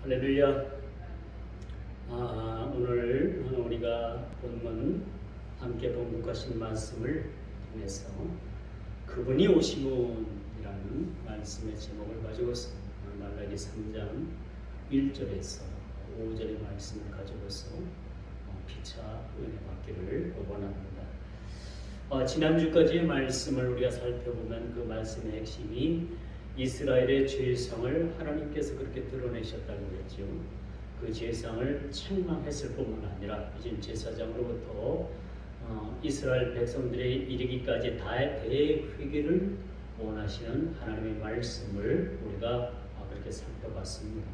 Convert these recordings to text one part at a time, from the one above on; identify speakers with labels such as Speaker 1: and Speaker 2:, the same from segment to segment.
Speaker 1: 할렐루야. 오늘 우리가 본문 함께 봉독하신 말씀을 통해서 그분이 오시문이라는 말씀의 제목을 가지고서 말라기 3장 1절에서 5절의 말씀을 가지고서 피차 은혜 받기를 원합니다. 지난주까지의 말씀을 우리가 살펴보면 그 말씀의 핵심이 이스라엘의 죄성을 하나님께서 그렇게 드러내셨다고 했죠. 그 죄성을 책망했을 뿐만 아니라 이제 제사장으로부터 이스라엘 백성들에 이르기까지 대회개를 원하시는 하나님의 말씀을 우리가 그렇게 살펴봤습니다.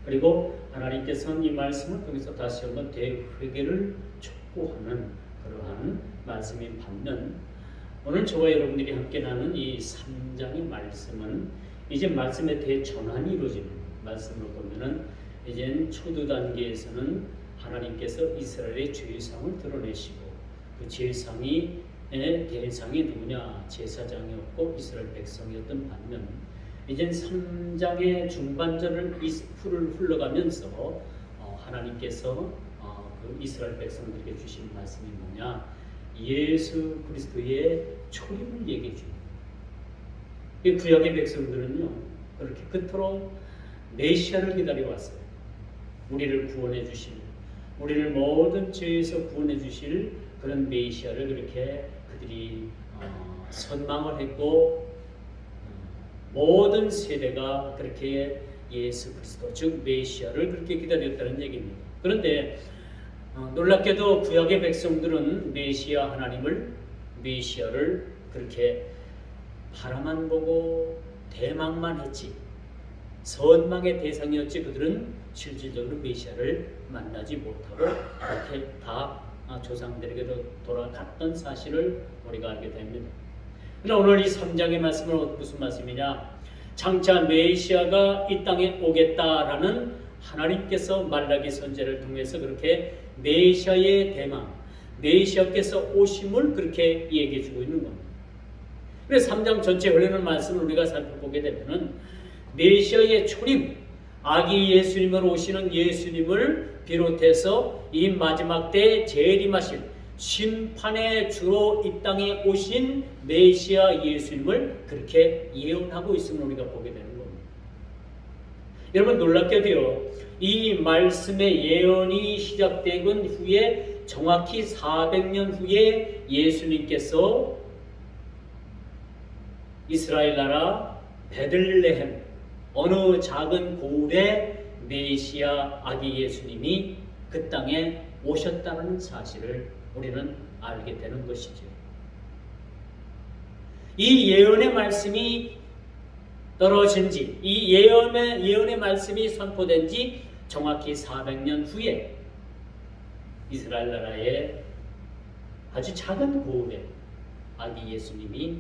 Speaker 1: 그리고 하나님께서는 이 말씀을 통해서 다시 한번 대회개를 촉구하는 그러한 말씀인 반면 오늘 저와 여러분들이 함께 나눈 이 3장의 말씀은 이제 말씀의 대전환이 이루어지는 말씀으로 보면은 이제 초두 단계에서는 하나님께서 이스라엘의 죄상을 드러내시고 그 죄상이 대상이 누구냐? 제사장이었고 이스라엘 백성이었던 반면 이제 3장의 중반절을 흘러가면서 하나님께서 그 이스라엘 백성들에게 주신 말씀이 뭐냐? 예수 그리스도의 초림을 얘기해 줍니다. 이 구약의 백성들은요 그렇게 그토록 메시아를 기다려 왔어요. 우리를 구원해 주실, 우리를 모든 죄에서 구원해 주실 그런 메시아를 그렇게 그들이 선망을 했고 모든 세대가 그렇게 예수 그리스도 즉 메시아를 그렇게 기다렸다는 얘기입니다. 그런데 놀랍게도 구약의 백성들은 메시아를 그렇게 바라만 보고 대망만 했지 선망의 대상이었지 그들은 실질적으로 메시아를 만나지 못하고 그렇게 다 조상들에게로 돌아갔던 사실을 우리가 알게 됩니다. 그러나 오늘 이 3장의 말씀은 무슨 말씀이냐? 장차 메시아가 이 땅에 오겠다라는 하나님께서 말라기 선지자를 통해서 그렇게 메시아의 대망, 메시아께서 오심을 그렇게 얘기해 주고 있는 겁니다. 그래서 3장 전체 흐르는 말씀을 우리가 살펴보게 되면은 메시아의 초림, 아기 예수님으로 오시는 예수님을 비롯해서 이 마지막 때에 재림하실 심판의 주로 이 땅에 오신 메시아 예수님을 그렇게 예언하고 있음을 우리가 보게 되는 겁니다. 여러분 놀랍게도요. 이 말씀의 예언이 시작되건 후에 정확히 400년 후에 예수님께서 이스라엘 나라 베들레헴 어느 작은 고을에 메시아 아기 예수님이 그 땅에 오셨다는 사실을 우리는 알게 되는 것이죠. 이 예언의 말씀이 떨어진 지, 이 예언의 말씀이 선포된 지 정확히 400년 후에 이스라엘 나라의 아주 작은 고을에 아기 예수님이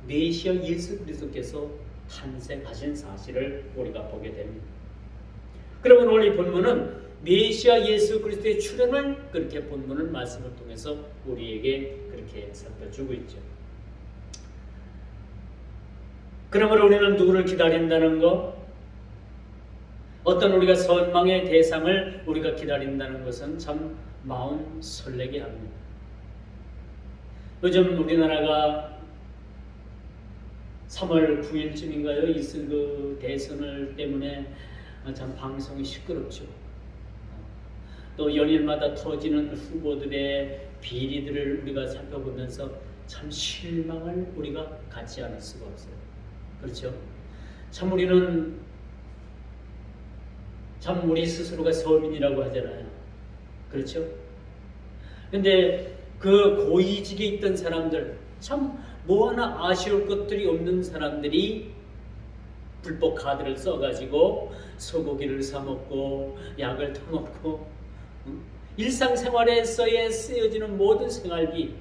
Speaker 1: 메시아 예수 그리스도께서 탄생하신 사실을 우리가 보게 됩니다. 그러면 오늘 이 본문은 메시아 예수 그리스도의 출현을 그렇게 본문을 말씀을 통해서 우리에게 그렇게 살펴주고 있죠. 그러므로 우리는 누구를 기다린다는 것, 어떤 우리가 선망의 대상을 우리가 기다린다는 것은 참 마음 설레게 합니다. 요즘 우리나라가 3월 9일쯤인가요? 있을 그 대선을 때문에 참 방송이 시끄럽죠. 또 연일마다 터지는 후보들의 비리들을 우리가 살펴보면서 참 실망을 우리가 갖지 않을 수가 없어요. 그렇죠? 참 우리 스스로가 서민이라고 하잖아요. 그렇죠? 근데 그 고위직에 있던 사람들 참 뭐 하나 아쉬울 것들이 없는 사람들이 불법 카드를 써가지고 소고기를 사 먹고 약을 타먹고 일상생활에서의 쓰여지는 모든 생활비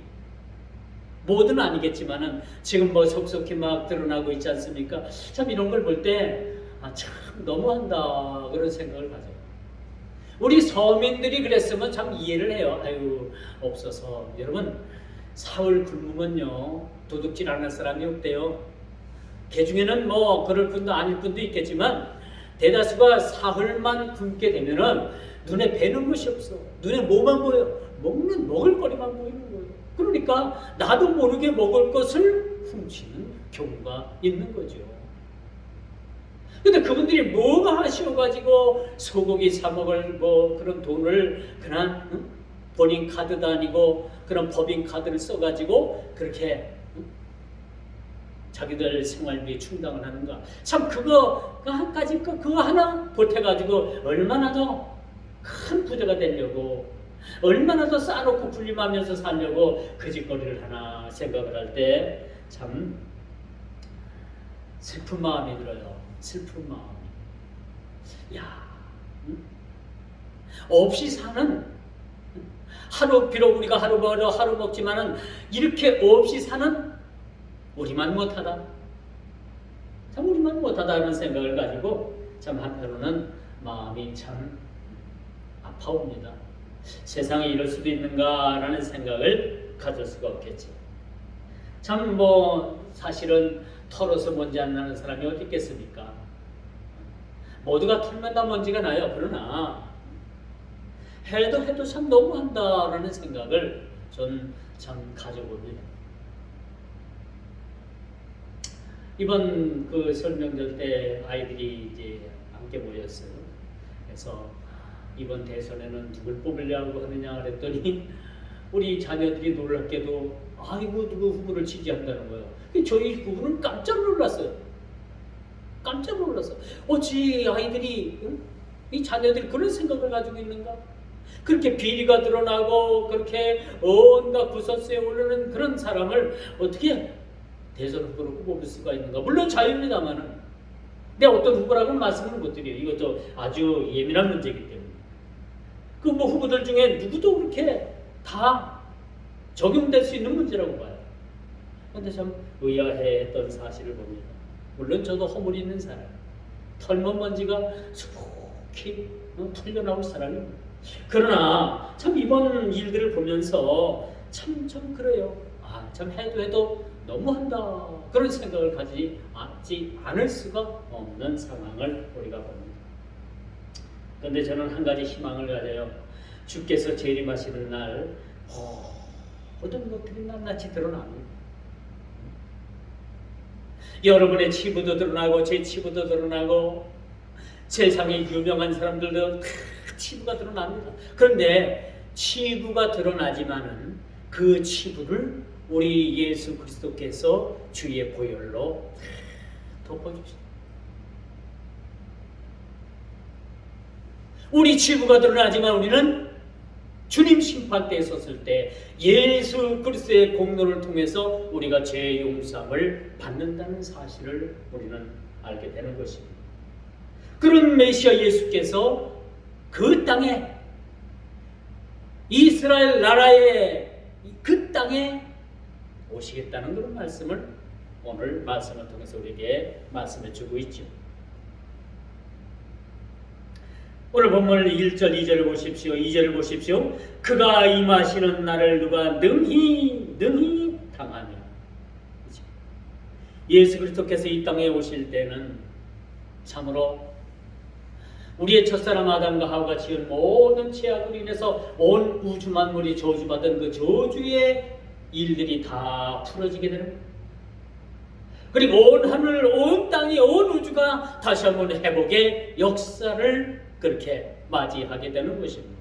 Speaker 1: 모든 아니겠지만은 지금 뭐 속속히 막 드러나고 있지 않습니까? 참 이런 걸 볼 때 참 너무한다 그런 생각을 가져요. 우리 서민들이 그랬으면 참 이해를 해요. 아유 없어서 여러분 사흘 굶으면요 도둑질 안 할 사람이 없대요. 개 중에는 뭐 그럴 분도 아닐 분도 있겠지만 대다수가 사흘만 굶게 되면은 눈에 뵈는 것이 없어. 눈에 뭐만 보여? 먹을 거리만 보이는 거예요. 그러니까 나도 모르게 먹을 것을 훔치는 경우가 있는 거죠. 근데 그분들이 뭐가 아쉬워가지고 소고기 사 먹을 뭐 그런 돈을 그냥 본인 카드도 아니고 그런 법인 카드를 써가지고 그렇게 자기들 생활비에 충당을 하는가. 참 그거 한 가지 그거 하나 보태가지고 얼마나 더 큰 부자가 되려고, 얼마나 더 쌓아놓고 군림하면서 살려고 그 짓거리를 하나 생각을 할 때 참 슬픈 마음이 들어요. 슬픈 마음이. 야, 없이 사는, 하루 비록 우리가 하루 벌어 하루 먹지만은 이렇게 없이 사는 우리만 못하다. 참 우리만 못하다는 생각을 가지고 참 한편으로는 마음이 참 아파옵니다. 세상에 이럴 수도 있는가라는 생각을 가질 수가 없겠지. 참 뭐 사실은 털어서 먼지 안 나는 사람이 어디 있겠습니까? 모두가 털면 다 먼지가 나요. 그러나 해도 참 너무한다라는 생각을 전 참 가져봅니다. 이번 그 설명절 때 아이들이 이제 함께 모였어요. 그래서 이번 대선에는 누굴 뽑으려고 하느냐 그랬더니 우리 자녀들이 놀랍게도 아이고 누구 후보를 지지한다는 거예요. 저희 부부는 깜짝 놀랐어요. 깜짝 놀랐어요. 어찌 아이들이 이 자녀들이 그런 생각을 가지고 있는가? 그렇게 비리가 드러나고 그렇게 온갖 구설수에 오르는 그런 사람을 어떻게 대선 후보로 뽑을 수가 있는가? 물론 자유입니다만은 내가 어떤 후보라고는 말씀을 못 드려요. 이것도 아주 예민한 문제이기 때문에. 그 뭐 후보들 중에 누구도 그렇게 다 적용될 수 있는 문제라고 봐요. 그런데 참 의아해했던 사실을 봅니다. 물론 저도 허물이 있는 사람, 털먼 먼지가 수북히 털려나올 사람입니다. 그러나 참 이번 일들을 보면서 참 그래요. 아, 참 해도 너무한다. 그런 생각을 가지지 않을 수가 없는 상황을 우리가 봅니다. 그런데 저는 한 가지 희망을 가져요. 주께서 재림하시는 날 모든 것들이 낱낱이 드러납니다. 여러분의 치부도 드러나고 제 치부도 드러나고 세상에 유명한 사람들도 다 치부가 드러납니다. 그런데 치부가 드러나지만은 그 치부를 우리 예수 그리스도께서 주의 보혈로 덮어주십니다. 우리 치부가 드러나지만 우리는 주님 심판대에 섰을 때 예수 그리스도의 공로를 통해서 우리가 죄 용서함을 받는다는 사실을 우리는 알게 되는 것입니다. 그런 메시아 예수께서 그 땅에, 이스라엘 나라의 그 땅에 오시겠다는 그런 말씀을 오늘 말씀을 통해서 우리에게 말씀해 주고 있죠. 오늘 본문 1절 2절을 보십시오. 2절을 보십시오. 그가 임하시는 날을 누가 능히 당하며. 예수 그리스도께서 이 땅에 오실 때는 참으로 우리의 첫사람 아담과 하와가 지은 모든 죄악으로 인해서 온 우주 만물이 저주받은 그 저주의 일들이 다 풀어지게 되는 거예요. 그리고 온 하늘, 온 땅이, 온 우주가 다시 한번 회복의 역사를 그렇게 맞이하게 되는 것입니다.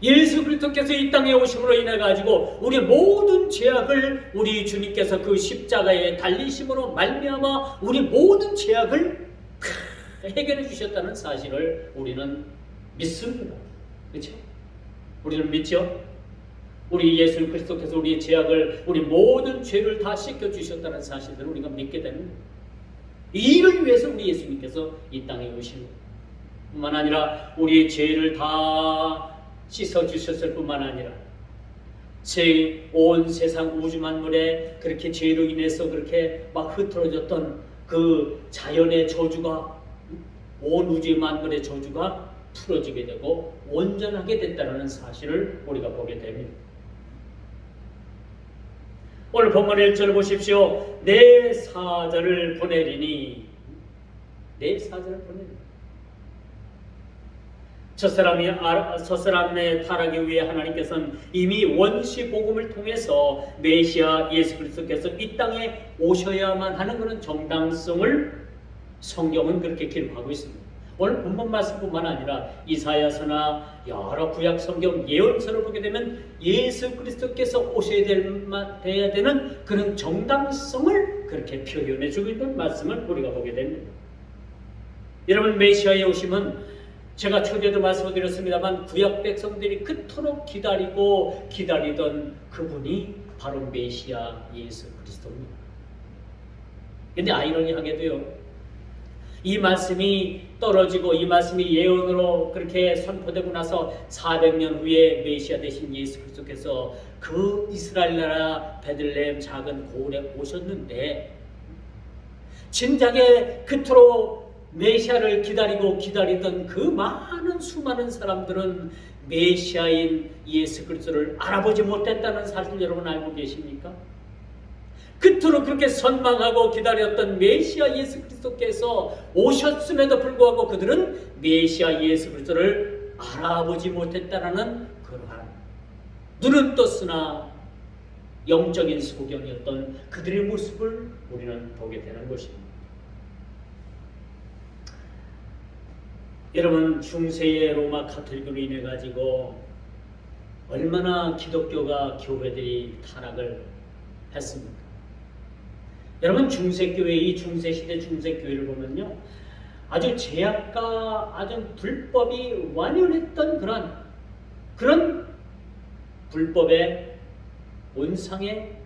Speaker 1: 예수 그리스도께서 이 땅에 오심으로 인해 가지고 우리 모든 죄악을 우리 주님께서 그 십자가에 달리심으로 말미암아 우리 모든 죄악을 해결해 주셨다는 사실을 우리는 믿습니다. 그렇죠? 우리는 믿죠? 우리 예수 그리스도께서 우리의 죄악을, 우리 모든 죄를 다 씻겨 주셨다는 사실을 우리가 믿게 되는 거예요. 이 일을 위해서 우리 예수님께서 이 땅에 오신 뿐만 아니라 우리의 죄를 다 씻어 주셨을 뿐만 아니라 온 세상 우주 만물에 그렇게 죄로 인해서 그렇게 막 흐트러졌던 그 자연의 저주가, 온 우주 만물의 저주가 풀어지게 되고 온전하게 됐다는 사실을 우리가 보게 됩니다. 오늘 본문 1절 보십시오. 내 사자를 보내리니 대사자를 보냅니다. 저 사람의 타락에 위해 하나님께서는 이미 원시 복음을 통해서 메시아 예수 그리스도께서 이 땅에 오셔야만 하는 그런 정당성을 성경은 그렇게 기록하고 있습니다. 오늘 본문 말씀뿐만 아니라 이사야서나 여러 구약 성경 예언서를 보게 되면 예수 그리스도께서 오셔야 돼야 되는 그런 정당성을 그렇게 표현해 주고 있는 말씀을 우리가 보게 됩니다. 여러분, 메시아의 오심은 제가 초대도 말씀을 드렸습니다만 구약 백성들이 그토록 기다리고 기다리던 그분이 바로 메시아 예수 그리스도입니다. 그런데 아이러니하게도요, 이 말씀이 떨어지고 이 말씀이 예언으로 그렇게 선포되고 나서 400년 후에 메시아 되신 예수 그리스도께서 그 이스라엘 나라 베들레헴 작은 고을에 오셨는데, 진작에 그토록 메시아를 기다리고 기다리던 그 많은 수많은 사람들은 메시아인 예수 그리스도를 알아보지 못했다는 사실 여러분 알고 계십니까? 그토록 그렇게 선망하고 기다렸던 메시아 예수 그리스도께서 오셨음에도 불구하고 그들은 메시아 예수 그리스도를 알아보지 못했다라는 그러한 눈은 떴으나 영적인 소경이었던 그들의 모습을 우리는 보게 되는 것입니다. 여러분, 중세의 로마 카톨릭으로 인해 가지고 얼마나 기독교가 교회들이 타락을 했습니까? 여러분, 중세교회, 이 중세시대 중세교회를 보면요, 아주 죄악과 아주 불법이 완연했던 그런 불법의 온상의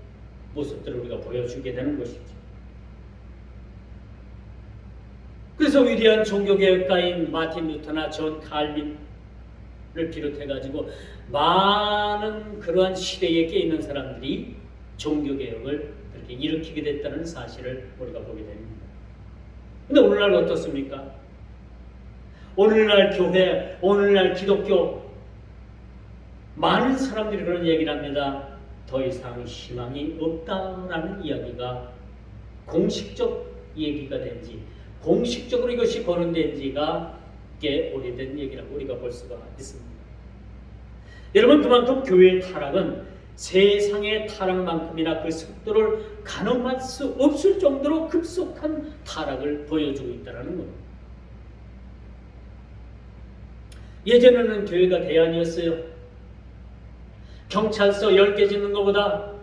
Speaker 1: 모습들을 우리가 보여주게 되는 것이죠. 그래서 위대한 종교개혁가인 마틴 루터나 존 칼빈을 비롯해가지고 많은 그러한 시대에 깨있는 사람들이 종교개혁을 그렇게 일으키게 됐다는 사실을 우리가 보게 됩니다. 근데 오늘날 어떻습니까? 오늘날 교회, 오늘날 기독교 많은 사람들이 그런 얘기를 합니다. 더 이상 희망이 없다라는 이야기가 공식적 얘기가 된지, 공식적으로 이것이 거론된 지가 꽤 오래된 얘기라고 우리가 볼 수가 있습니다. 여러분, 그만큼 교회의 타락은 세상의 타락만큼이나 그 속도를 가늠할 수 없을 정도로 급속한 타락을 보여주고 있다는 겁니다. 예전에는 교회가 대안이었어요. 경찰서 10개 짓는 것보다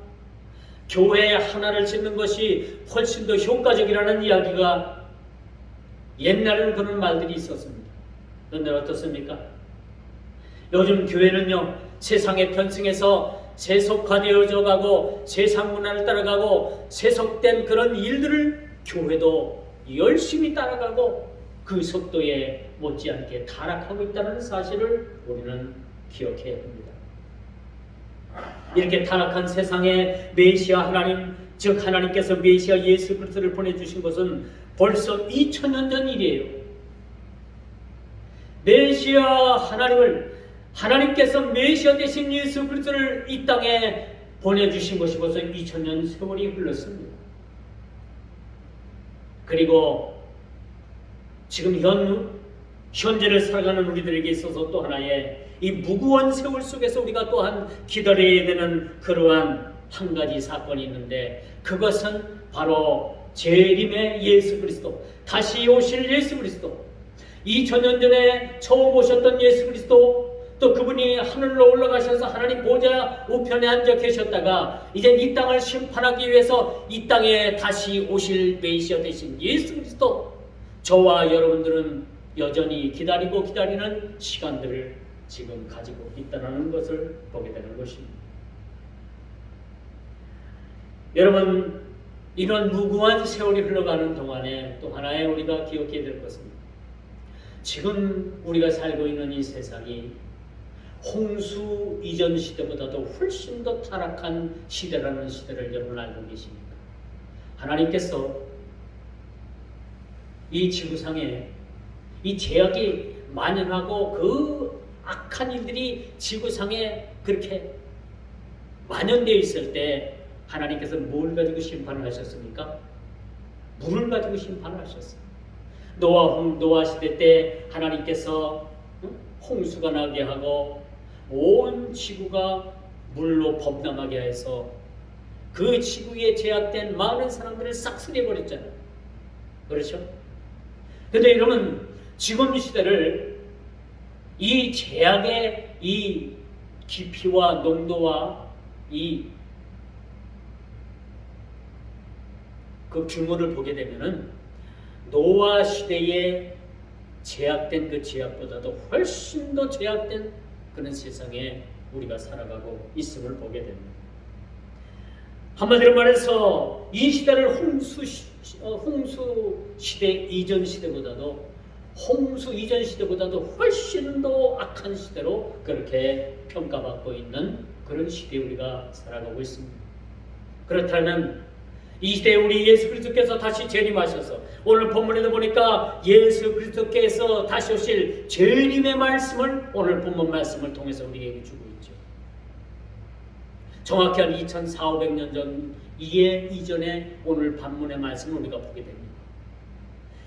Speaker 1: 교회 하나를 짓는 것이 훨씬 더 효과적이라는 이야기가 옛날에는 그런 말들이 있었습니다. 그런데 어떻습니까? 요즘 교회는요, 세상에 편승해서 세속화되어져 가고 세상 문화를 따라가고 세속된 그런 일들을 교회도 열심히 따라가고 그 속도에 못지않게 타락하고 있다는 사실을 우리는 기억해야 합니다. 이렇게 타락한 세상에 메시아 하나님, 즉 하나님께서 메시아 예수 그리스도를 보내주신 것은 벌써 2000년 전 일이에요. 메시아 하나님께서 메시아 되신 예수 그리스도를 이 땅에 보내주신 것이 벌써 2000년 세월이 흘렀습니다. 그리고 지금 현재를 살아가는 우리들에게 있어서 또 하나의 이 무구한 세월 속에서 우리가 또한 기다려야 되는 그러한 한 가지 사건이 있는데, 그것은 바로 재림의 예수 그리스도, 다시 오실 예수 그리스도, 2000년 전에 처음 오셨던 예수 그리스도, 또 그분이 하늘로 올라가셔서 하나님 보좌 우편에 앉아 계셨다가 이제 이 땅을 심판하기 위해서 이 땅에 다시 오실 메시아 되신 예수 그리스도, 저와 여러분들은 여전히 기다리고 기다리는 시간들을 지금 가지고 있다는 것을 보게 되는 것입니다. 여러분, 이런 무궁한 세월이 흘러가는 동안에 또 하나의 우리가 기억해야 될 것입니다. 지금 우리가 살고 있는 이 세상이 홍수 이전 시대보다도 훨씬 더 타락한 시대라는 시대를 여러분 알고 계십니까? 하나님께서 이 지구상에 이 죄악이 만연하고 그 악한 일들이 지구상에 그렇게 만연되어 있을 때 하나님께서 뭘 가지고 심판을 하셨습니까? 물을 가지고 심판을 하셨어요. 노아 시대 때 하나님께서 홍수가 나게 하고 온 지구가 물로 범람하게 해서 그 지구에 제약된 많은 사람들을 싹쓸이 버렸잖아요. 그렇죠? 근데 이러면 지금 시대를 이 제약의 이 깊이와 농도와 이 그 규모를 보게 되면은 노아 시대에 제약된 그 제약보다도 훨씬 더 제약된 그런 세상에 우리가 살아가고 있음을 보게 됩니다. 한마디로 말해서 이 시대를 홍수 시대 이전 시대보다도 훨씬 더 악한 시대로 그렇게 평가받고 있는 그런 시대에 우리가 살아가고 있습니다. 그렇다면 이 시대에 우리 예수 그리스도께서 다시 재림하셔서 오늘 본문에도 보니까 예수 그리스도께서 다시 오실 재림의 말씀을 오늘 본문 말씀을 통해서 우리에게 주고 있죠. 정확히 한 2400년 전 이전에 오늘 본문의 말씀을 우리가 보게 됩니다.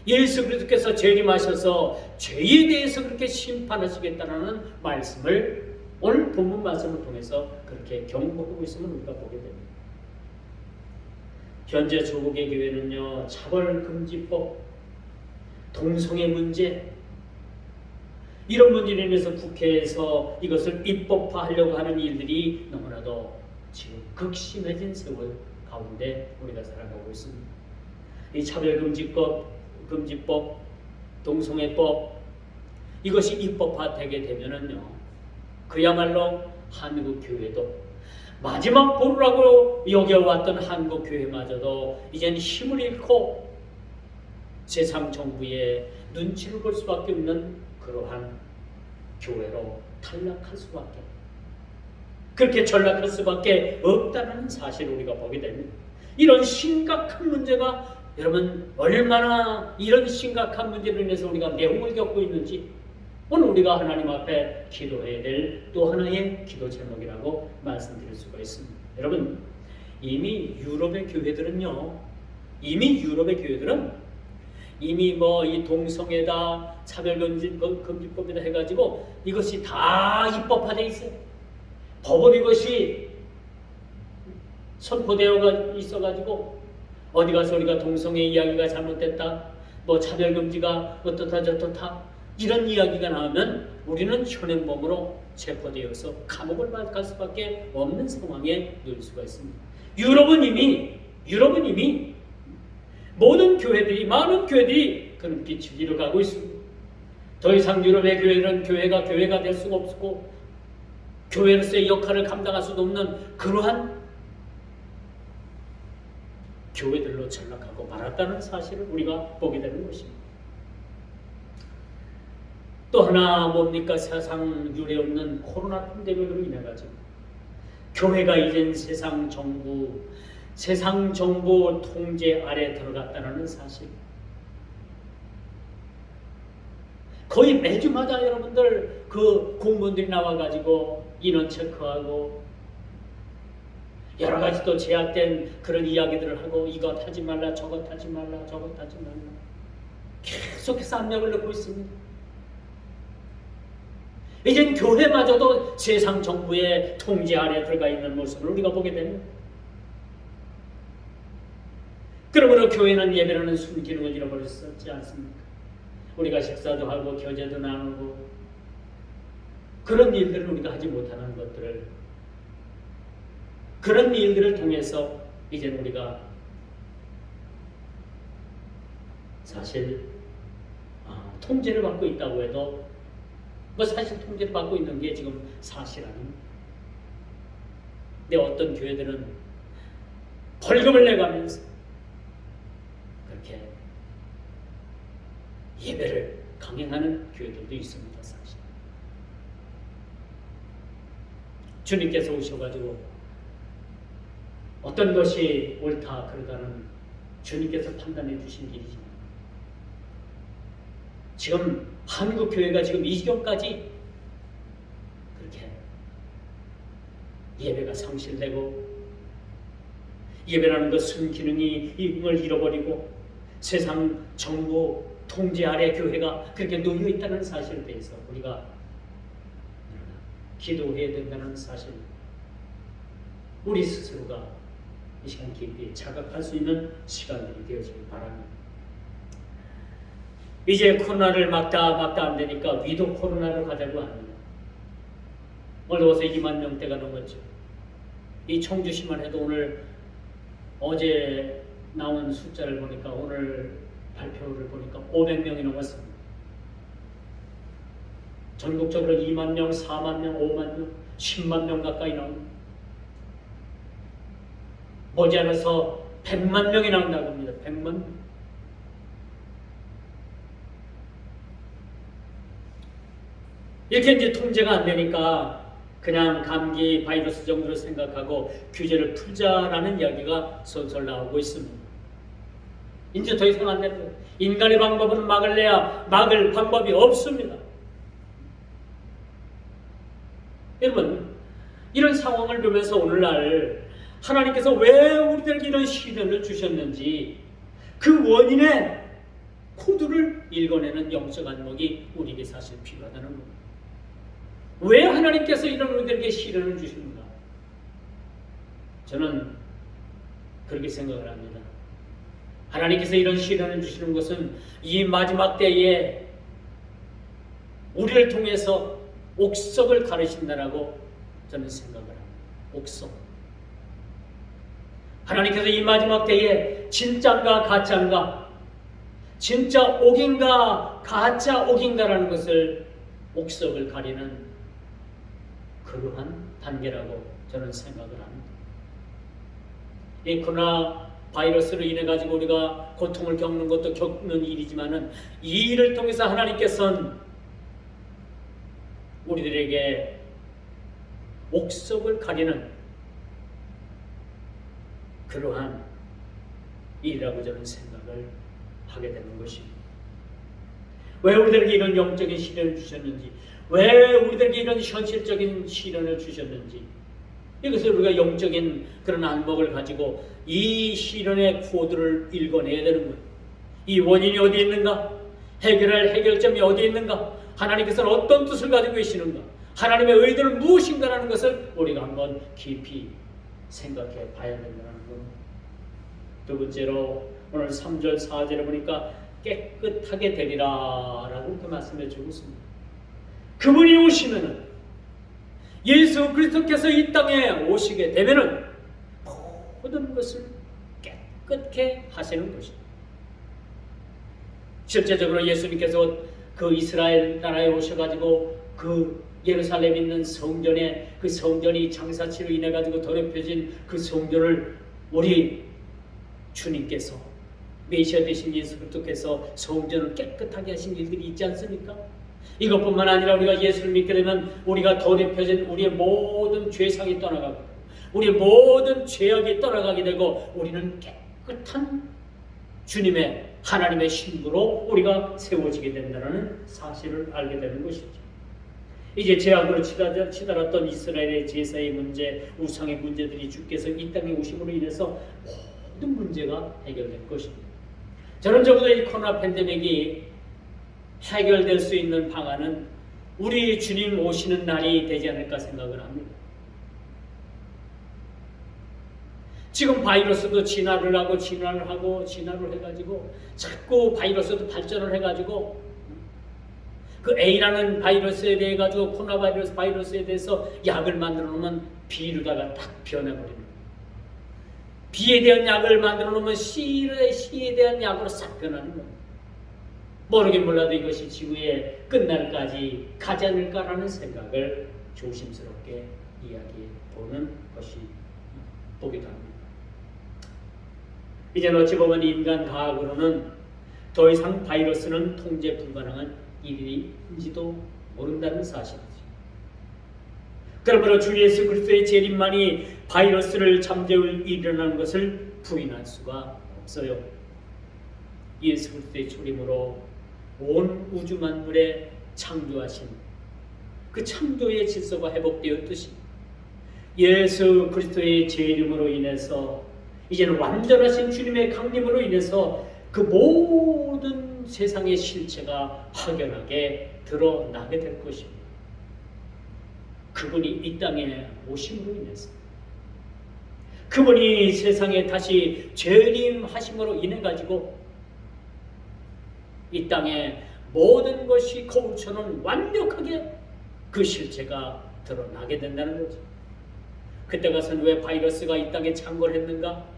Speaker 1: 예수 그리스도께서 재림하셔서 죄에 대해서 그렇게 심판하시겠다는 말씀을 오늘 본문 말씀을 통해서 그렇게 경고하고 있음을 우리가 보게 됩니다. 현재 조국의 교회는요, 차별금지법, 동성애 문제, 이런 문제로 인해서 국회에서 이것을 입법화하려고 하는 일들이 너무나도 지금 극심해진 세월 가운데 우리가 살아가고 있습니다. 이 차별금지법, 동성애법, 이것이 입법화되게 되면은요, 그야말로 한국 교회도 마지막 보루라고 여겨왔던 한국 교회마저도 이제는 힘을 잃고 세상 정부의 눈치를 볼 수밖에 없는 그러한 교회로 탈락할 수밖에, 그렇게 전락할 수밖에 없다는 사실을 우리가 보게 됩니다. 이런 심각한 문제가 여러분 얼마나 이런 심각한 문제로 인해서 우리가 내홍을 겪고 있는지 오늘 우리가 하나님 앞에 기도해야 될 또 하나의 기도 제목이라고 말씀드릴 수가 있습니다. 여러분 이미 유럽의 교회들은 이미 뭐 이 동성애다 차별금지법이다 해가지고 이것이 다 입법화되어 있어요. 법은 이것이 선포되어 있어가지고 어디 가서 우리가 동성애 이야기가 잘못됐다, 뭐 차별금지가 어떻다 저떻다 이런 이야기가 나오면 우리는 현행범으로 체포되어서 감옥을 갈 수밖에 없는 상황에 놓일 수가 있습니다. 유럽은 이미 많은 교회들이 그런 빛을 잃어가고 있습니다. 더 이상 유럽의 교회는 교회가 될 수가 없고 교회로서의 역할을 감당할 수도 없는 그러한 교회들로 전락하고 말았다는 사실을 우리가 보게 되는 것입니다. 또 하나 뭡니까? 세상 유례 없는 코로나 팬데믹으로 인해 가지고 교회가 이젠 세상 정부 통제 아래 들어갔다는 사실. 거의 매주마다 여러분들 그 공무원들이 나와가지고 인원 체크하고 여러 가지 또 제약된 그런 이야기들을 하고 이것 하지 말라, 저것 하지 말라, 계속해서 압력을 넣고 있습니다. 이젠 교회마저도 세상 정부의 통제 아래 들어가 있는 모습을 우리가 보게 됩니다. 그러므로 교회는 예배라는 순기능을 잃어버렸지 않습니까? 우리가 식사도 하고 교제도 나누고 그런 일들을 우리가 하지 못하는 것들을, 그런 일들을 통해서 이제는 우리가 사실 통제를 받고 있다고 해도 사실 통제를 받고 있는 게 지금 사실 아닙니다. 근데 어떤 교회들은 벌금을 내가면서 그렇게 예배를 강행하는 교회들도 있습니다. 사실 주님께서 오셔가지고 어떤 것이 옳다 그러다는 주님께서 판단해 주신 일이지만 지금 한국 교회가 지금 이 지경까지 그렇게 예배가 상실되고 예배라는 것 순기능이 힘을 잃어버리고 세상 정부 통제 아래 교회가 그렇게 놓여 있다는 사실에 대해서 우리가 기도해야 된다는 사실, 우리 스스로가 이 시간 깊이 자각할 수 있는 시간들이 되어지길 바랍니다. 이제 코로나를 막다 안 되니까 위도 코로나를 가자고 합니다. 어려워서 2만 명대가 넘었죠. 이 청주시만 해도 오늘 어제 나온 숫자를 보니까, 오늘 발표를 보니까 500명이 넘었습니다. 전국적으로 2만 명, 4만 명, 5만 명, 10만 명 가까이 나옵니다. 머지않아서 100만 명이 나온다고 합니다. 100만 명. 이렇게 이제 통제가 안 되니까 그냥 감기 바이러스 정도로 생각하고 규제를 풀자라는 이야기가 솔솔 나오고 있습니다. 이제 더 이상 안 되는 거예요. 인간의 방법은 막을래야 막을 방법이 없습니다. 여러분, 이런 상황을 보면서 오늘날 하나님께서 왜 우리들에게 이런 시련을 주셨는지 그 원인의 코드를 읽어내는 영적 안목이 우리에게 사실 필요하다는 겁니다. 왜 하나님께서 이런 우리들에게 시련을 주십니까? 저는 그렇게 생각을 합니다. 하나님께서 이런 시련을 주시는 것은 이 마지막 때에 우리를 통해서 옥석을 가르친다라고 저는 생각을 합니다. 옥석. 하나님께서 이 마지막 때에 진짜인가 가짜인가, 진짜 옥인가 가짜 옥인가라는 것을, 옥석을 가리는 그러한 단계라고 저는 생각을 합니다. 이 코로나 바이러스로 인해 가지고 우리가 고통을 겪는 것도 겪는 일이지만은, 이 일을 통해서 하나님께서는 우리들에게 옥석을 가리는 그러한 일이라고 저는 생각을 하게 되는 것입니다. 왜 우리들에게 이런 영적인 시련을 주셨는지, 왜 우리들에게 이런 현실적인 시련을 주셨는지, 이것을 우리가 영적인 그런 안목을 가지고 이 시련의 코드를 읽어내야 되는 거예요. 이 원인이 어디에 있는가? 해결할 해결점이 어디에 있는가? 하나님께서는 어떤 뜻을 가지고 계시는가? 하나님의 의도는 무엇인가라는 것을 우리가 한번 깊이 생각해 봐야 된다는 겁니다. 두 번째로 오늘 3절 4절에 보니까 깨끗하게 되리라 라고 그 말씀해 주고 있습니다. 그분이 오시면은, 예수 그리스도께서 이 땅에 오시게 되면은 모든 것을 깨끗게 하시는 것입니다. 실제적으로 예수님께서 그 이스라엘 나라에 오셔가지고 그 예루살렘에 있는 성전에, 그 성전이 장사치로 인해 가지고 더럽혀진 그 성전을 우리 주님께서, 메시아 되신 예수 그리스도께서 성전을 깨끗하게 하신 일들이 있지 않습니까? 이것뿐만 아니라 우리가 예수를 믿게 되면 우리가 더럽혀진 우리의 모든 죄상이 떠나가고, 우리의 모든 죄악이 떠나가게 되고, 우리는 깨끗한 주님의, 하나님의 신부로 우리가 세워지게 된다는 사실을 알게 되는 것이죠. 이제 죄악으로 치달았던 이스라엘의 제사의 문제, 우상의 문제들이 주께서 이 땅에 오심으로 인해서 모든 문제가 해결될 것입니다. 저는 적어도 이 코로나 팬데믹이 해결될 수 있는 방안은 우리 주님 오시는 날이 되지 않을까 생각을 합니다. 지금 바이러스도 진화를 해가지고 자꾸 바이러스도 발전을 해가지고 그 A라는 바이러스에 대해 가지고 코로나 바이러스에 대해서 약을 만들어 놓으면 B로다가 딱 변해버립니다. B에 대한 약을 만들어 놓으면 C에 대한 약으로 싹 변하는 겁니다. 모르긴 몰라도 이것이 지구의 끝날까지 가지 않을까라는 생각을 조심스럽게 이야기해 보는 것이 보기도 합니다. 이제 어찌 보면 인간 과학으로는 더 이상 바이러스는 통제 불가능한 일인지도 모른다는 사실이죠. 그러므로 주 예수 그리스도의 재림만이 바이러스를 잠재울 일어나는 것을 부인할 수가 없어요. 예수 그리스도의 초림으로 온 우주 만물에 창조하신 그 창조의 질서가 회복되었듯이, 예수 그리스도의 재림으로 인해서 이제는 완전하신 주님의 강림으로 인해서 그 모든 세상의 실체가 확연하게 드러나게 될 것입니다. 그분이 이 땅에 오심으로 인해서, 그분이 세상에 다시 재림하심으로 인해 가지고 이 땅에 모든 것이 거울처럼 완벽하게 그 실체가 드러나게 된다는 거죠. 그때 가서는 왜 바이러스가 이 땅에 창궐했는가?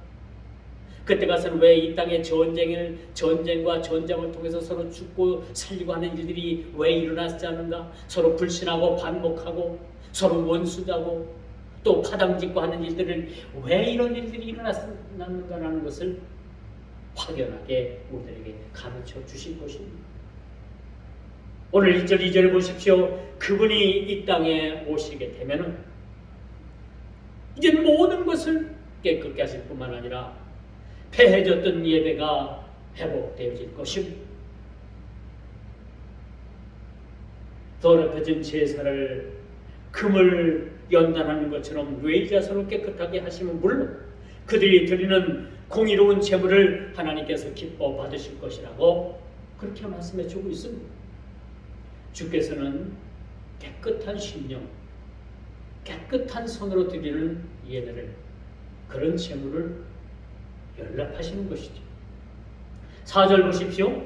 Speaker 1: 그때 가서는 왜 이 땅에 전쟁과 전쟁을 통해서 서로 죽고 살리고 하는 일들이 왜 일어났지 않는가? 서로 불신하고 반목하고 서로 원수하고 또 파당짓고 하는 일들을 왜 이런 일들이 일어났는가라는 것을 확연하게 우리들에게 가르쳐 주신 것입니다. 오늘 1절 2절을 보십시오. 그분이 이 땅에 오시게 되면은 이제 모든 것을 깨끗게 하실 뿐만 아니라 폐해졌던 예배가 회복되어질 것입니다. 더럽혀진 제사를 금을 연단하는 것처럼 외자손을 깨끗하게 하시면 물론 그들이 드리는 공의로운 제물을 하나님께서 기뻐 받으실 것이라고 그렇게 말씀해 주고 있습니다. 주께서는 깨끗한 심령, 깨끗한 손으로 드리는 예배를, 그런 제물을 연락하시는 것이죠. 4절 보십시오.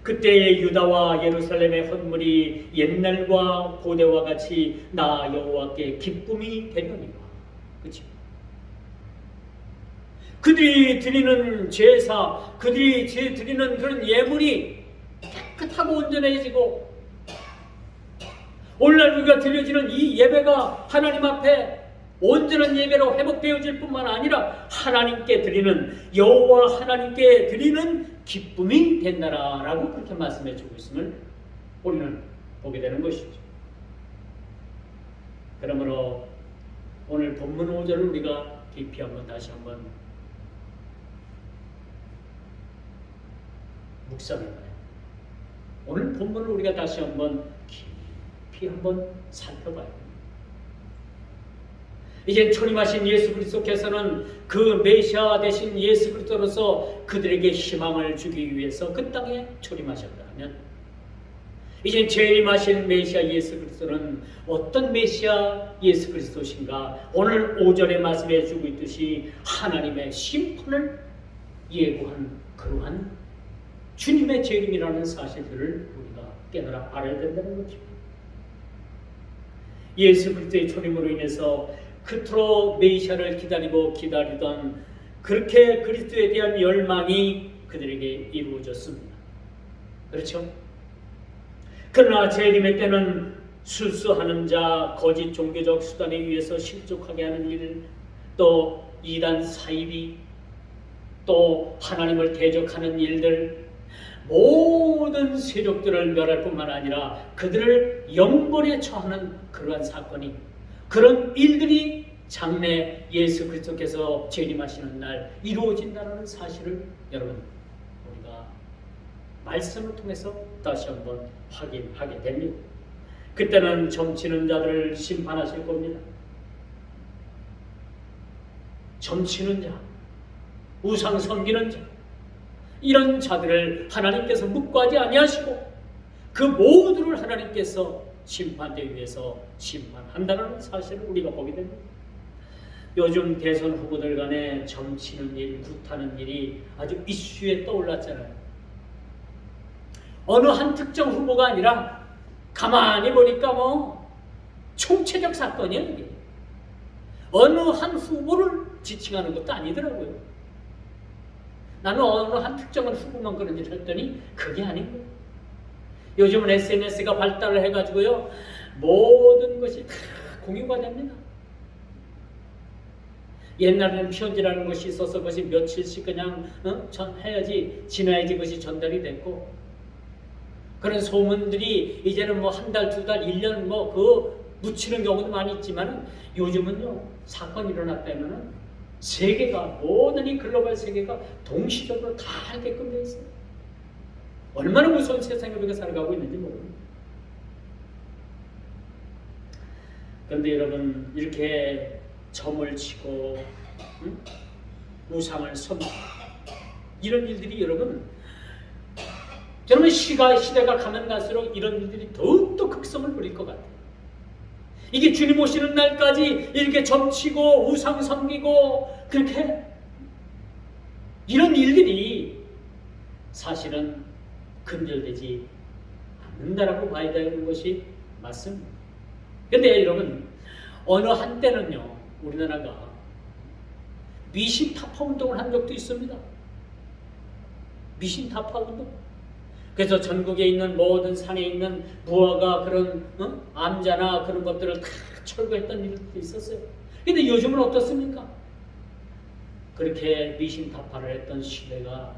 Speaker 1: 그때의 유다와 예루살렘의 헌물이 옛날과 고대와 같이 나 여호와께 기쁨이 되려니와. 그렇죠? 그들이 드리는 제사, 그들이 드리는 그런 예물이 깨끗하고 온전해지고 오늘날 우리가 드려지는 이 예배가 하나님 앞에 온전한 예배로 회복되어질 뿐만 아니라 하나님께 드리는, 여호와 하나님께 드리는 기쁨이 된다라고 그렇게 말씀해 주고 있음을 우리는 보게 되는 것이죠. 그러므로 오늘 본문 5절을 우리가 깊이 다시 한번 묵상해봐요. 오늘 본문을 우리가 다시 한번 깊이 한번 살펴봐요. 이제 초림하신 예수 그리스도께서는 그 메시아 되신 예수 그리스도로서 그들에게 희망을 주기 위해서 그 땅에 초림하셨다면, 이제 재림하신 메시아 예수 그리스도는 어떤 메시아 예수 그리스도신가? 오늘 5절에 말씀해 주고 있듯이 하나님의 심판을 예고한 그러한 주님의 재림이라는 사실들을 우리가 깨달아 알아야 된다는 거죠. 예수 그리스도의 초림으로 인해서 그토록 메시아를 기다리던 그렇게 그리스도에 대한 열망이 그들에게 이루어졌습니다. 그렇죠? 그러나 재림의 때는 술수하는 자, 거짓 종교적 수단에 의해서 실족하게 하는 일, 또 이단 사이비, 또 하나님을 대적하는 일들, 모든 세력들을 멸할 뿐만 아니라 그들을 영벌에 처하는 그러한 사건이, 그런 일들이 장래 예수 그리스도께서 재림하시는 날 이루어진다는 사실을 여러분 우리가 말씀을 통해서 다시 한번 확인하게 됩니다. 그때는 점치는 자들을 심판하실 겁니다. 점치는 자, 우상 섬기는 자, 이런 자들을 하나님께서 묵과하지 아니하시고 그 모두를 하나님께서 심판대 위해서 심판한다는 사실을 우리가 보게 됩니다. 요즘 대선 후보들 간에 점치는 일, 굿하는 일이 아주 이슈에 떠올랐잖아요. 어느 한 특정 후보가 아니라 가만히 보니까 총체적 사건이에요. 이게. 어느 한 후보를 지칭하는 것도 아니더라고요. 나는 어느 한 특정한 후보만 그런 일을 했더니 그게 아닌 거예요. 요즘은 SNS가 발달을 해가지고요, 모든 것이 다 공유가 됩니다. 옛날에는 편지라는 것이 있어서 그것이 며칠씩 그냥 해야지, 지나야지 그것이 전달이 됐고, 그런 소문들이 이제는 한 달, 두 달, 1년 묻히는 경우도 많이 있지만 요즘은요, 사건이 일어났다면은 세계가, 모든 이 글로벌 세계가 동시적으로 다 알게끔 되어 있어요. 얼마나 무서운 세상에 우리가 살아가고 있는지 모릅니다. 그런데 여러분, 이렇게 점을 치고 우상을 섬기고 이런 일들이 여러분 저는 시대가 가면 갈수록 이런 일들이 더욱더 극성을 부릴 것 같아요. 이게 주님 오시는 날까지 이렇게 점치고 우상 섬기고 그렇게 이런 일들이 사실은 근절되지 않는다라고 봐야 되는 것이 맞습니다. 그런데 여러분, 어느 한때는요, 우리나라가 미신 타파 운동을 한 적도 있습니다. 미신 타파 운동. 그래서 전국에 있는 모든 산에 있는 부하가 그런 암자나 그런 것들을 다 철거했던 일도 있었어요. 근데 요즘은 어떻습니까? 그렇게 미신 타파를 했던 시대가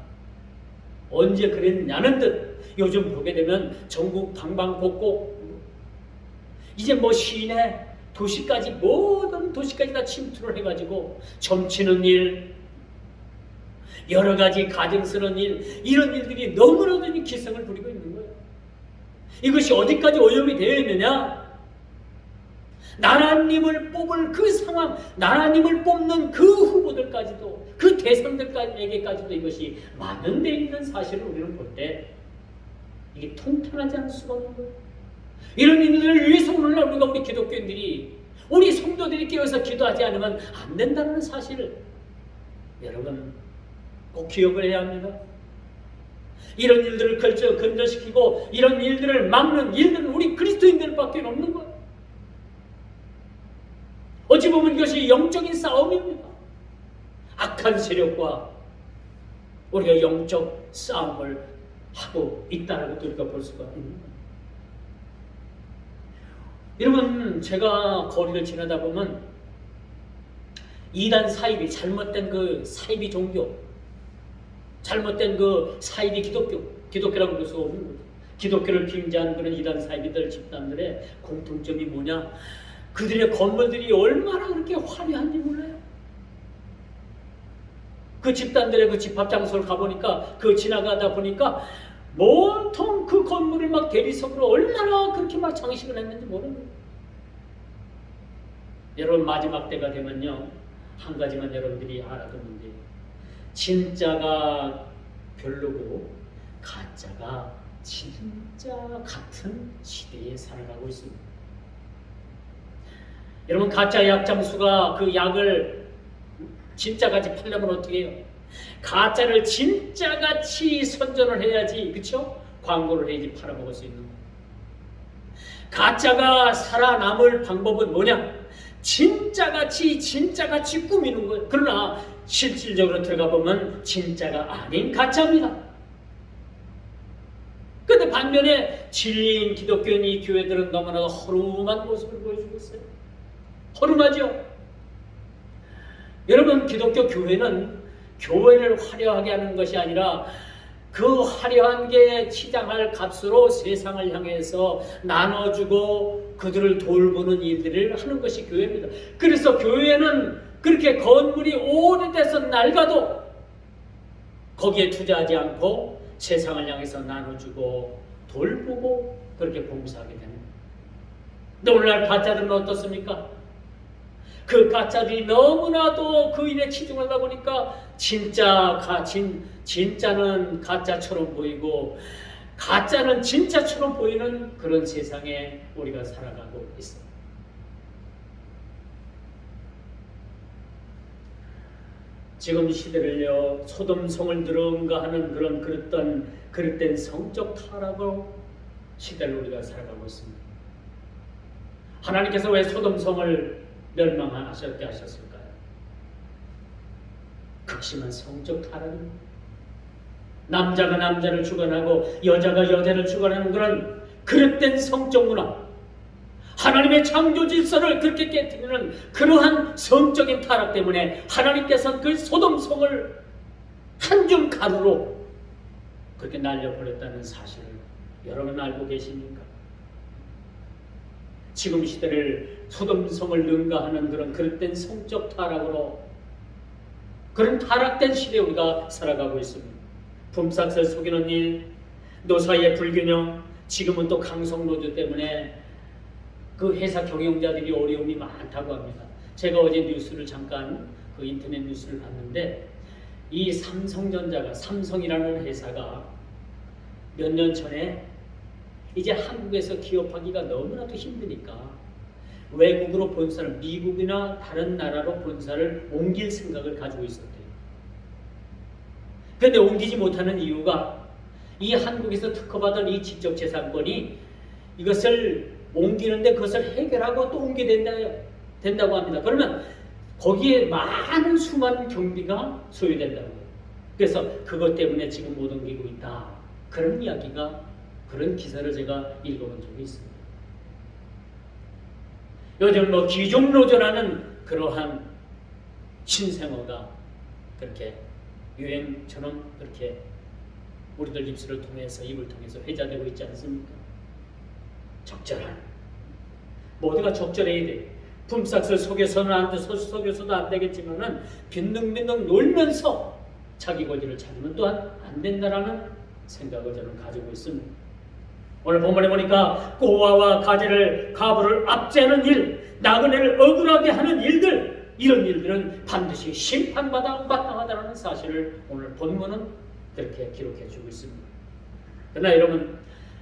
Speaker 1: 언제 그랬냐는 듯 요즘 보게 되면 전국 방방곡곡 이제 뭐 시내 도시까지 모든 도시까지 다 침투를 해가지고 점치는 일, 여러 가지 가증스러운 일, 이런 일들이 너무나도 기승을 부리고 있는 거예요. 이것이 어디까지 오염이 되어 있느냐? 나라님을 뽑을 그 상황, 나라님을 뽑는 그 후보들까지도, 그 대상들에게까지도 이것이 만연되어 있는 사실을 우리는 볼 때 이게 통탄하지 않을 수가 없는 거예요. 이런 일들을 위해서 오늘날 우리 기독교인들이, 우리 성도들이 깨어서 기도하지 않으면 안 된다는 사실을 여러분 꼭 기억을 해야 합니다. 이런 일들을 근절시키고 이런 일들을 막는 일들은 우리 그리스도인들밖에 없는 거예요. 어찌 보면 이것이 영적인 싸움입니다. 악한 세력과 우리가 영적 싸움을 하고 있다라고 우리가 볼 수가 있는 거예요. 여러분, 제가 거리를 지나다 보면 이단 사이비, 잘못된 그 사이비 종교, 잘못된 그 사이비 기독교라고 볼 수 없는 거죠. 기독교를 빙자한 그런 이단 사이비들 집단들의 공통점이 뭐냐? 그들의 건물들이 얼마나 그렇게 화려한지 몰라요. 그 집단들의 그 집합 장소를 가보니까, 지나가다 보니까 온통 그 건물을 막 대리석으로 얼마나 그렇게 막 장식을 했는지 모르는 거예요. 여러분, 마지막 때가 되면요, 한 가지만 여러분들이 알아두면 돼요. 진짜가 별로고 가짜가 진짜 같은 시대에 살아가고 있습니다. 여러분, 가짜 약 장수가 그 약을 진짜같이 팔려면 어떻게 해요? 가짜를 진짜같이 선전을 해야지, 그렇죠? 광고를 해야지 팔아먹을 수 있는 거예요. 가짜가 살아남을 방법은 뭐냐? 진짜같이 꾸미는 거예요. 그러나 실질적으로 들어가 보면 진짜가 아닌 가짜입니다. 그런데 반면에 진리인 기독교인 이 교회들은 너무나 허름한 모습을 보여주고 있어요. 허름하죠? 여러분, 기독교 교회는 교회를 화려하게 하는 것이 아니라 그 화려한 게 치장할 값으로 세상을 향해서 나눠주고 그들을 돌보는 일들을 하는 것이 교회입니다. 그래서 교회는 그렇게 건물이 오래돼서 낡아도 거기에 투자하지 않고 세상을 향해서 나눠주고 돌보고 그렇게 봉사하게 됩니다. 근데 오늘날 가짜들은 어떻습니까? 그 가짜들이 너무나도 그 일에 치중하다 보니까 진짜는 가짜처럼 보이고 가짜는 진짜처럼 보이는 그런 세상에 우리가 살아가고 있습니다. 지금 시대를요, 소돔성을 능가하는 그런 그릇된 성적 타락으로 시대를 우리가 살아가고 있습니다. 하나님께서 왜 소돔성을 멸망하셨게 하셨을까요? 극심한 성적 타락입니다. 남자가 남자를 주관하고 여자가 여자를 주관하는 그런 그릇된 성적 문화, 하나님의 창조 질서를 그렇게 깨뜨리는 그러한 성적인 타락 때문에 하나님께서 그 소돔성을 한 줌 가루로 그렇게 날려버렸다는 사실을 여러분 알고 계십니까? 지금 시대를 소돔성을 능가하는 그런 그릇된 성적 타락으로, 그런 타락된 시대에 우리가 살아가고 있습니다. 품삯을 속이는 일, 노사이의 불균형, 지금은 또 강성노조 때문에 그 회사 경영자들이 어려움이 많다고 합니다. 제가 어제 뉴스를 잠깐 그 인터넷 뉴스를 봤는데, 이 삼성이라는 회사가 몇 년 전에 이제 한국에서 기업하기가 너무나도 힘드니까 외국으로 본사를, 미국이나 다른 나라로 본사를 옮길 생각을 가지고 있었대요. 그런데 옮기지 못하는 이유가 이 한국에서 특허받은 이 지적재산권이 이것을 옮기는데 그것을 해결하고 또 옮겨야 된다고 합니다. 그러면 거기에 많은 수많은 경비가 소요된다고요. 그래서 그것 때문에 지금 못 옮기고 있다. 그런 이야기가, 그런 기사를 제가 읽어본 적이 있습니다. 요즘 뭐 기종노조라는 그러한 신생어가 그렇게 유행처럼 그렇게 우리들 입술을 통해서, 입을 통해서 회자되고 있지 않습니까? 적절한, 모두가 적절해야 돼. 품삯을 속여서는 안 돼, 속여서도 안 되겠지만은 빈둥빈둥 놀면서 자기 권리를 찾으면 또한 안 된다라는 생각을 저는 가지고 있습니다. 오늘 본문에 보니까 고아와 가부를 압제하는 일, 나그네를 억울하게 하는 일들, 이런 일들은 반드시 심판받아 마땅하다는 사실을 오늘 본문은 그렇게 기록해주고 있습니다. 그러나 여러분,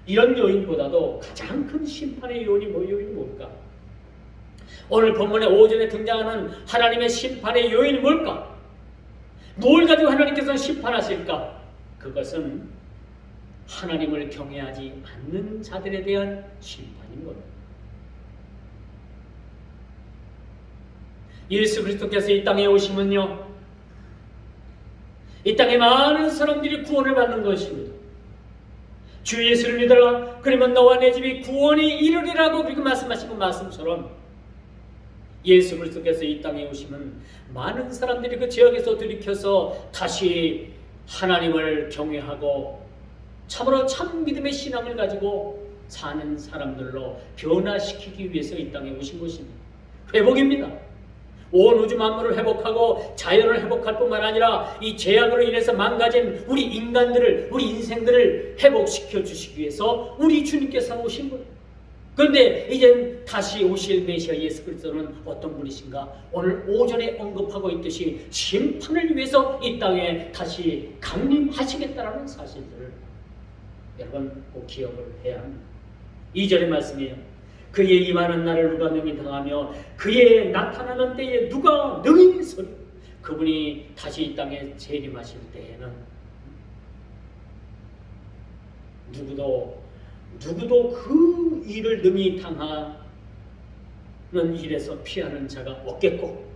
Speaker 1: 이런 요인보다도 가장 큰 심판의 요인이 뭘까? 오늘 본문의 오전에 등장하는 하나님의 심판의 요인이 뭘까? 뭘 가지고 하나님께서 심판하실까? 그것은 하나님을 경외하지 않는 자들에 대한 심판인 겁니다. 예수 그리스도께서 이 땅에 오시면요, 이 땅에 많은 사람들이 구원을 받는 것입니다. 주 예수를 믿어라, 그러면 너와 내 집이 구원이 이르리라고 그렇게 말씀하신 그 말씀처럼 예수 그리스도께서 이 땅에 오시면 많은 사람들이 그 죄악에서 돌이켜서 다시 하나님을 경외하고 참으로 참 믿음의 신앙을 가지고 사는 사람들로 변화시키기 위해서 이 땅에 오신 것입니다. 회복입니다. 온 우주 만물을 회복하고 자연을 회복할 뿐만 아니라 이 죄악으로 인해서 망가진 우리 인간들을, 우리 인생들을 회복시켜 주시기 위해서 우리 주님께서 오신 거예요. 그런데 이젠 다시 오실 메시아 예수 그리스도는 어떤 분이신가? 오늘 오전에 언급하고 있듯이 심판을 위해서 이 땅에 다시 강림하시겠다라는 사실들을 여러분 꼭 기억을 해야 합니다. 2절의 말씀이에요. 그의 임하는 날을 누가 능히 당하며 그의 나타나는 때에 누가 능히 서리. 그분이 다시 이 땅에 재림하실 때에는 누구도 그 일을 능히 당하는 일에서 피하는 자가 없겠고,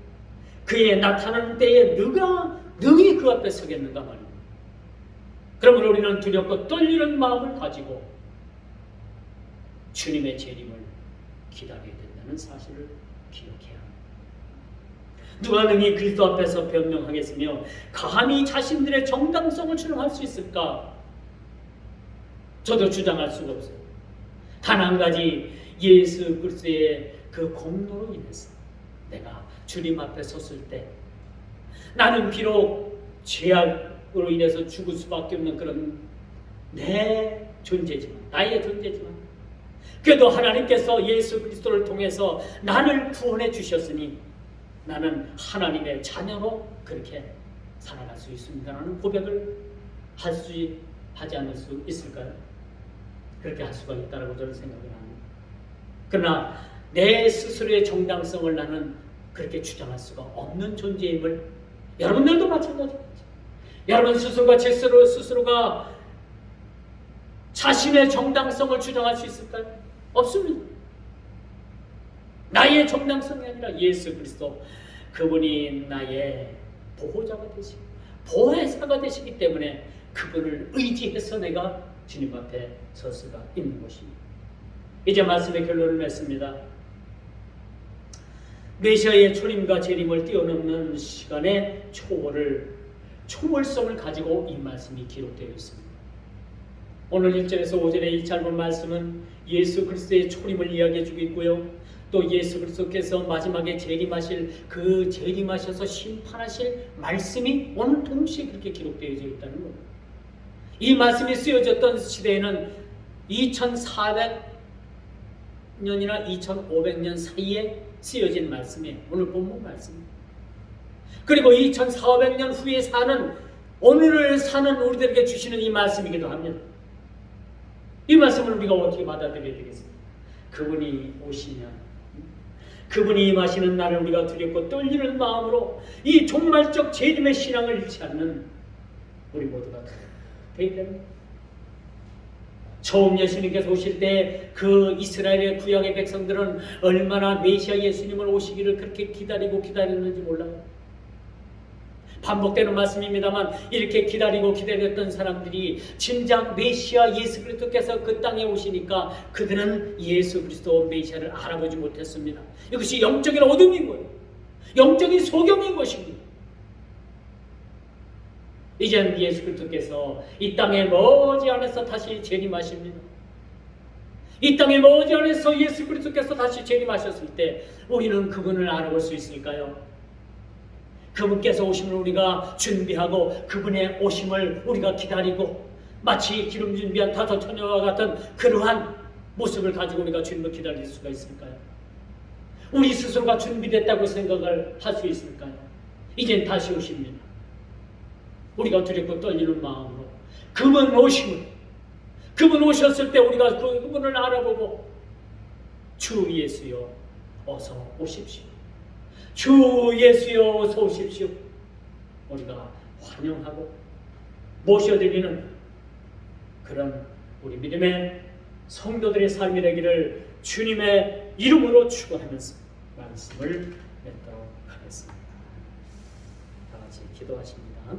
Speaker 1: 그의 나타나는 때에 누가 능히 그 앞에 서겠는가 말입니다. 그러므로 우리는 두렵고 떨리는 마음을 가지고 주님의 재림을 기다려야 된다는 사실을 기억해야 합니다. 누가 능히 그리스도 앞에서 변명하겠으며 감히 자신들의 정당성을 주장할 수 있을까? 저도 주장할 수가 없어요. 단 한 가지, 예수 그리스도의 그 공로로 인해서 내가 주님 앞에 섰을 때 나는 비록 죄악으로 인해서 죽을 수밖에 없는 그런 내 존재지만, 나의 존재지만, 그래도 하나님께서 예수 그리스도를 통해서 나를 구원해 주셨으니 나는 하나님의 자녀로 그렇게 살아갈 수 있습니다라는 고백을 하지 않을 수 있을까요? 그렇게 할 수가 있다고 저는 생각을 합니다. 그러나 내 스스로의 정당성을 나는 그렇게 주장할 수가 없는 존재임을 여러분들도 마찬가지겠죠. 여러분 스스로가 스스로가 자신의 정당성을 주장할 수 있을까요? 없습니다. 나의 정당성이 아니라 예수 그리스도, 그분이 나의 보호자가 되시고 보혜사가 되시기 때문에 그분을 의지해서 내가 주님 앞에 설 수가 있는 것입니다. 이제 말씀의 결론을 맺습니다. 메시아의 초림과 재림을 뛰어넘는 시간의 초월성을 가지고 이 말씀이 기록되어 있습니다. 오늘 1절에서 5절의 이 짧은 말씀은 예수 그리스도의 초림을 이야기해 주고 있고요. 또 예수 그리스도께서 마지막에 재림하셔서 심판하실 말씀이 오늘 동시에 그렇게 기록되어져 있다는 겁니다. 이 말씀이 쓰여졌던 시대에는 2400년이나 2500년 사이에 쓰여진 말씀이에요. 오늘 본문 말씀입니다. 그리고 2400년 후에 사는, 오늘을 사는 우리들에게 주시는 이 말씀이기도 합니다. 이 말씀을 우리가 어떻게 받아들여야 되겠습니까? 그분이 오시면, 그분이 임하시는 날을 우리가 두렵고 떨리는 마음으로 이 종말적 재림의 신앙을 잃지 않는 우리 모두가 되어야 됩니다. 처음 예수님께서 오실 때 그 이스라엘의 구약의 백성들은 얼마나 메시아 예수님을 오시기를 그렇게 기다렸는지 몰라요. 반복되는 말씀입니다만 이렇게 기다렸던 사람들이 진작 메시아 예수 그리스도께서 그 땅에 오시니까 그들은 예수 그리스도 메시아를 알아보지 못했습니다. 이것이 영적인 어둠인 거예요. 영적인 소경인 것입니다. 이제는 예수 그리스도께서 이 땅에 머지않아서 다시 재림하십니다. 이 땅에 머지않아서 예수 그리스도께서 다시 재림하셨을 때 우리는 그분을 알아볼 수 있을까요? 그분께서 오심을 우리가 준비하고 그분의 오심을 우리가 기다리고 마치 기름 준비한 5 처녀와 같은 그러한 모습을 가지고 우리가 주님을 기다릴 수가 있을까요? 우리 스스로가 준비됐다고 생각을 할 수 있을까요? 이젠 다시 오십니다. 우리가 두렵고 떨리는 마음으로 그분 오심을, 그분 오셨을 때 우리가 그분을 알아보고 주 예수여 어서 오십시오. 주 예수여 어서 오십시오. 우리가 환영하고 모셔드리는 그런 우리 믿음의 성도들의 삶이 되기를 주님의 이름으로 축원하면서 말씀을 맺도록 하겠습니다. 다 같이 기도하십니다.